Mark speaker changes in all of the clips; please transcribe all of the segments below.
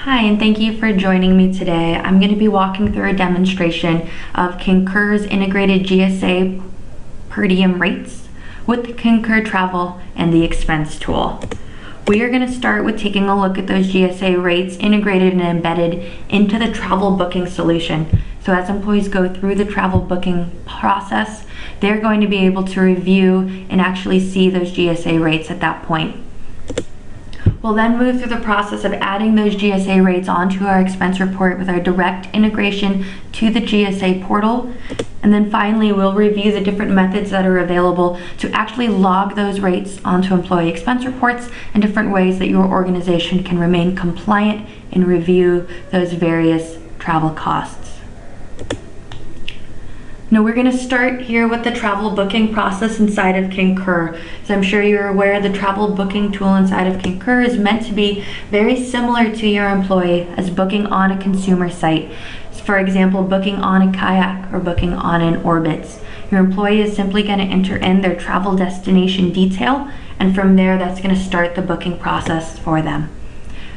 Speaker 1: Hi, and thank you for joining me today. I'm going to be walking through a demonstration of Concur's integrated GSA per diem rates with the Concur Travel and the expense tool. We are going to start with taking a look at those GSA rates integrated and embedded into the travel booking solution. So as employees go through the travel booking process, they're going to be able to review and actually see those GSA rates at that point. We'll then move through the process of adding those GSA rates onto our expense report with our direct integration to the GSA portal. And then finally, we'll review the different methods that are available to actually log those rates onto employee expense reports and different ways that your organization can remain compliant and review those various travel costs. Now we're going to start here with the travel booking process inside of Concur. So I'm sure you're aware the travel booking tool inside of Concur is meant to be very similar to your employee as booking on a consumer site. For example, booking on a kayak or booking on an Orbitz. Your employee is simply going to enter in their travel destination detail, and from there that's going to start the booking process for them.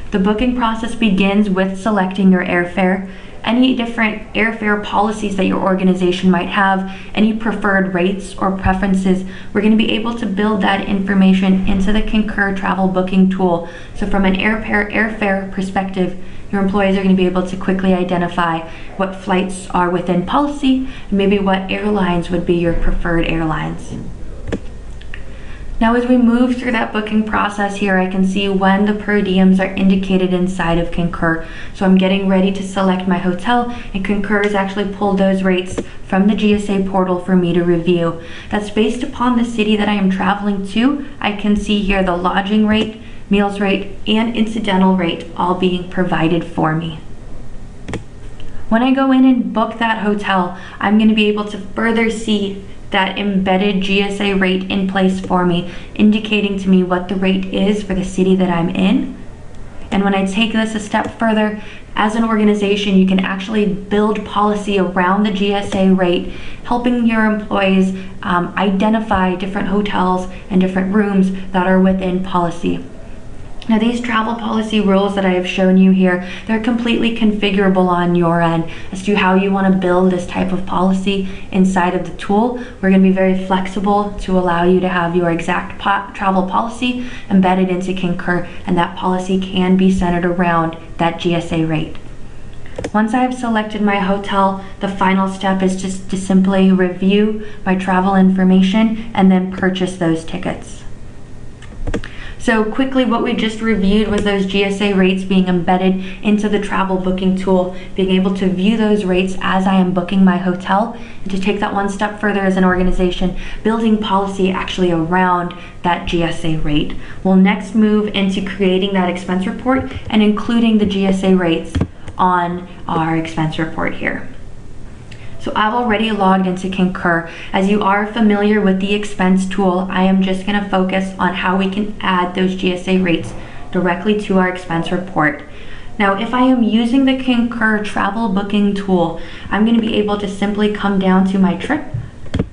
Speaker 1: The booking process begins with selecting your airfare, any different airfare policies that your organization might have, any preferred rates or preferences. We're going to be able to build that information into the Concur travel booking tool. So from an airfare perspective, your employees are going to be able to quickly identify what flights are within policy and maybe what airlines would be your preferred airlines. Now as we move through that booking process here, I can see when the per diems are indicated inside of Concur. So I'm getting ready to select my hotel, and Concur has actually pulled those rates from the GSA portal for me to review. That's based upon the city that I am traveling to. I can see here the lodging rate, meals rate, and incidental rate all being provided for me. When I go in and book that hotel, I'm going to be able to further see that embedded GSA rate in place for me, indicating to me what the rate is for the city that I'm in. And when I take this a step further, as an organization, you can actually build policy around the GSA rate, helping your employees identify different hotels and different rooms that are within policy. Now these travel policy rules that I have shown you here, they're completely configurable on your end as to how you want to build this type of policy inside of the tool. We're going to be very flexible to allow you to have your exact travel policy embedded into Concur, and that policy can be centered around that GSA rate. Once I have selected my hotel, the final step is just to simply review my travel information and then purchase those tickets. So quickly, what we just reviewed was those GSA rates being embedded into the travel booking tool, being able to view those rates as I am booking my hotel, and to take that one step further as an organization, building policy actually around that GSA rate. We'll next move into creating that expense report and including the GSA rates on our expense report here. So I've already logged into Concur. As you are familiar with the expense tool, I am just going to focus on how we can add those GSA rates directly to our expense report. Now, if I am using the Concur travel booking tool, I'm going to be able to simply come down to my trip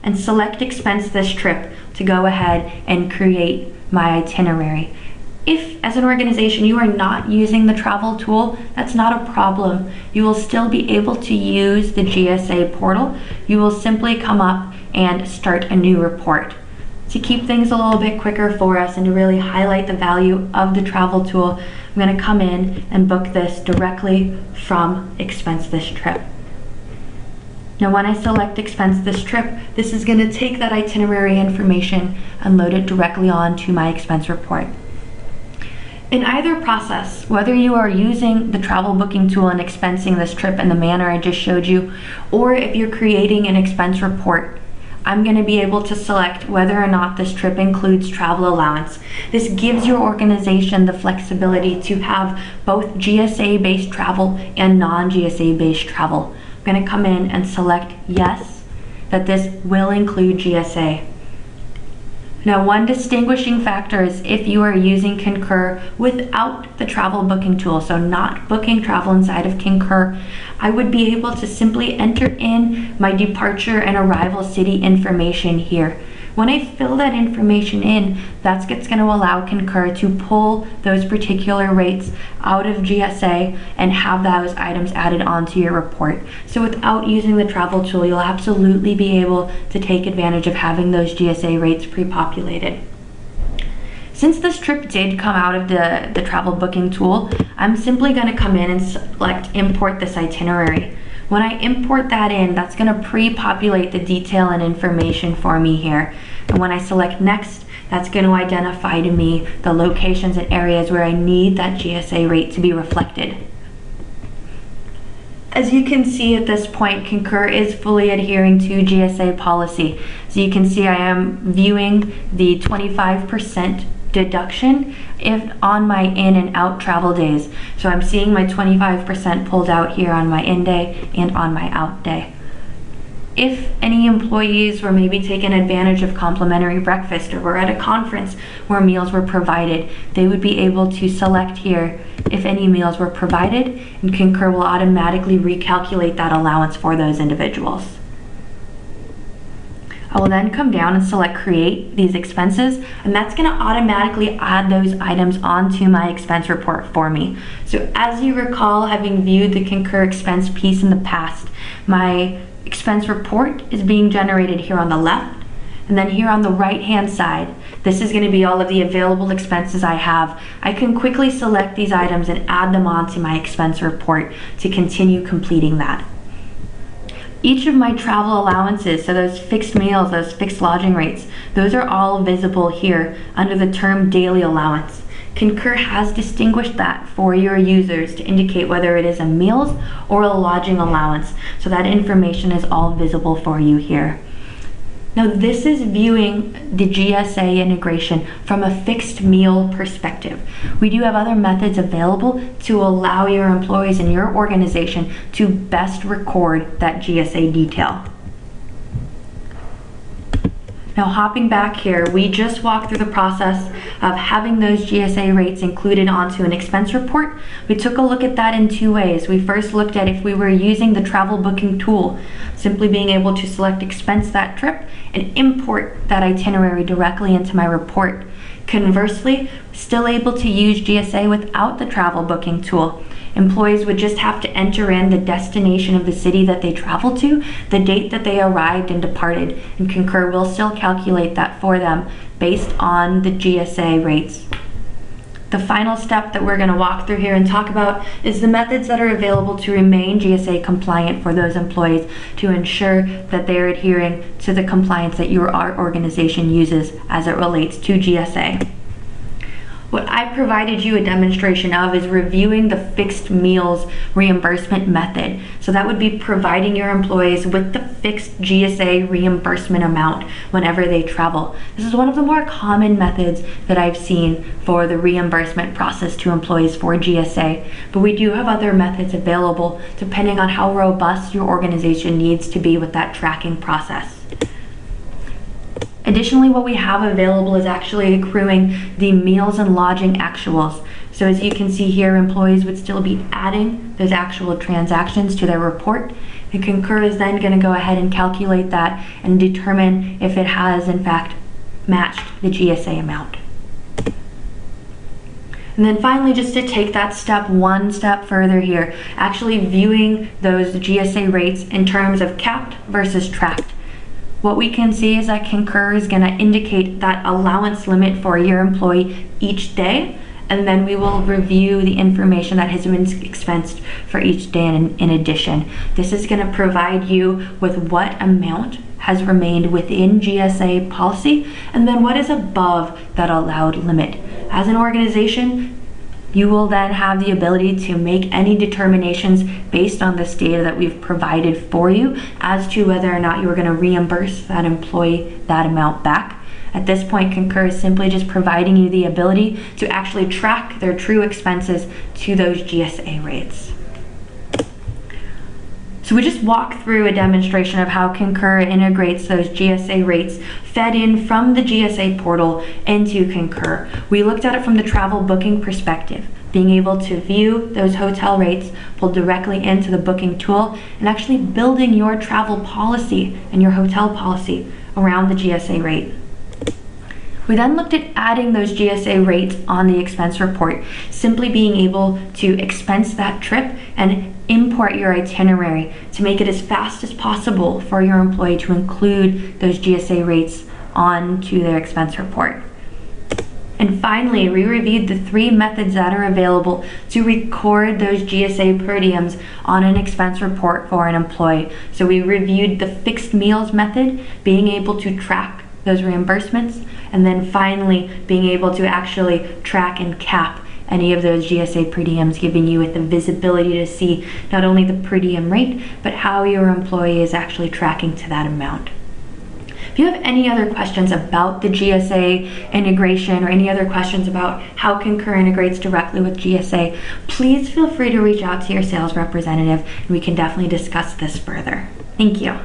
Speaker 1: and select expense this trip to go ahead and create my itinerary. If, as an organization, you are not using the travel tool, that's not a problem. You will still be able to use the GSA portal. You will simply come up and start a new report. To keep things a little bit quicker for us and to really highlight the value of the travel tool, I'm going to come in and book this directly from Expense This Trip. Now when I select Expense This Trip, this is going to take that itinerary information and load it directly onto my expense report. In either process, whether you are using the travel booking tool and expensing this trip in the manner I just showed you, or if you're creating an expense report, I'm going to be able to select whether or not this trip includes travel allowance. This gives your organization the flexibility to have both GSA-based travel and non-GSA-based travel. I'm going to come in and select yes, that this will include GSA. Now, one distinguishing factor is if you are using Concur without the travel booking tool, so not booking travel inside of Concur, I would be able to simply enter in my departure and arrival city information here. When I fill that information in, that's what's going to allow Concur to pull those particular rates out of GSA and have those items added onto your report. So without using the travel tool, you'll absolutely be able to take advantage of having those GSA rates pre-populated. Since this trip did come out of the travel booking tool, I'm simply going to come in and select import this itinerary. When I import that in, that's going to pre-populate the detail and information for me here. And when I select next, that's going to identify to me the locations and areas where I need that GSA rate to be reflected. As you can see at this point, Concur is fully adhering to GSA policy. So you can see I am viewing the 25% deduction on my in and out travel days. So I'm seeing my 25% pulled out here on my in day and on my out day. If any employees were maybe taking advantage of complimentary breakfast or were at a conference where meals were provided, they would be able to select here if any meals were provided, and Concur will automatically recalculate that allowance for those individuals. I will then come down and select create these expenses, and that's going to automatically add those items onto my expense report for me. So as you recall, having viewed the Concur expense piece in the past, my expense report is being generated here on the left, and then here on the right hand side, this is going to be all of the available expenses I have. I can quickly select these items and add them onto my expense report to continue completing that. Each of my travel allowances, so those fixed meals, those fixed lodging rates, those are all visible here under the term daily allowance. Concur has distinguished that for your users to indicate whether it is a meals or a lodging allowance. So that information is all visible for you here. Now this is viewing the GSA integration from a fixed meal perspective. We do have other methods available to allow your employees in your organization to best record that GSA detail. Now hopping back here, we just walked through the process of having those GSA rates included onto an expense report. We took a look at that in two ways. We first looked at if we were using the travel booking tool, simply being able to select expense that trip and import that itinerary directly into my report. Conversely, still able to use GSA without the travel booking tool. Employees would just have to enter in the destination of the city that they traveled to, the date that they arrived and departed, and Concur will still calculate that for them based on the GSA rates. The final step that we're going to walk through here and talk about is the methods that are available to remain GSA compliant for those employees to ensure that they're adhering to the compliance that your organization uses as it relates to GSA. What I provided you a demonstration of is reviewing the fixed meals reimbursement method. So that would be providing your employees with the fixed GSA reimbursement amount whenever they travel. This is one of the more common methods that I've seen for the reimbursement process to employees for GSA, but we do have other methods available depending on how robust your organization needs to be with that tracking process. Additionally, what we have available is actually accruing the meals and lodging actuals. So as you can see here, employees would still be adding those actual transactions to their report. And Concur is then going to go ahead and calculate that and determine if it has in fact matched the GSA amount. And then finally, just to take that step one step further here, actually viewing those GSA rates in terms of capped versus tracked. What we can see is that Concur is going to indicate that allowance limit for your employee each day, and then we will review the information that has been expensed for each day in addition. This is going to provide you with what amount has remained within GSA policy and then what is above that allowed limit. As an organization, you will then have the ability to make any determinations based on this data that we've provided for you as to whether or not you are going to reimburse that employee that amount back. At this point, Concur is simply just providing you the ability to actually track their true expenses to those GSA rates. So we just walked through a demonstration of how Concur integrates those GSA rates fed in from the GSA portal into Concur. We looked at it from the travel booking perspective, being able to view those hotel rates pulled directly into the booking tool and actually building your travel policy and your hotel policy around the GSA rate. We then looked at adding those GSA rates on the expense report, simply being able to expense that trip and import your itinerary to make it as fast as possible for your employee to include those GSA rates onto their expense report. And finally, we reviewed the 3 methods that are available to record those GSA per diems on an expense report for an employee. So we reviewed the fixed meals method, being able to track those reimbursements, and then finally being able to actually track and cap any of those GSA per diems, giving you with the visibility to see not only the per diem rate, but how your employee is actually tracking to that amount. If you have any other questions about the GSA integration or any other questions about how Concur integrates directly with GSA, please feel free to reach out to your sales representative and we can definitely discuss this further. Thank you.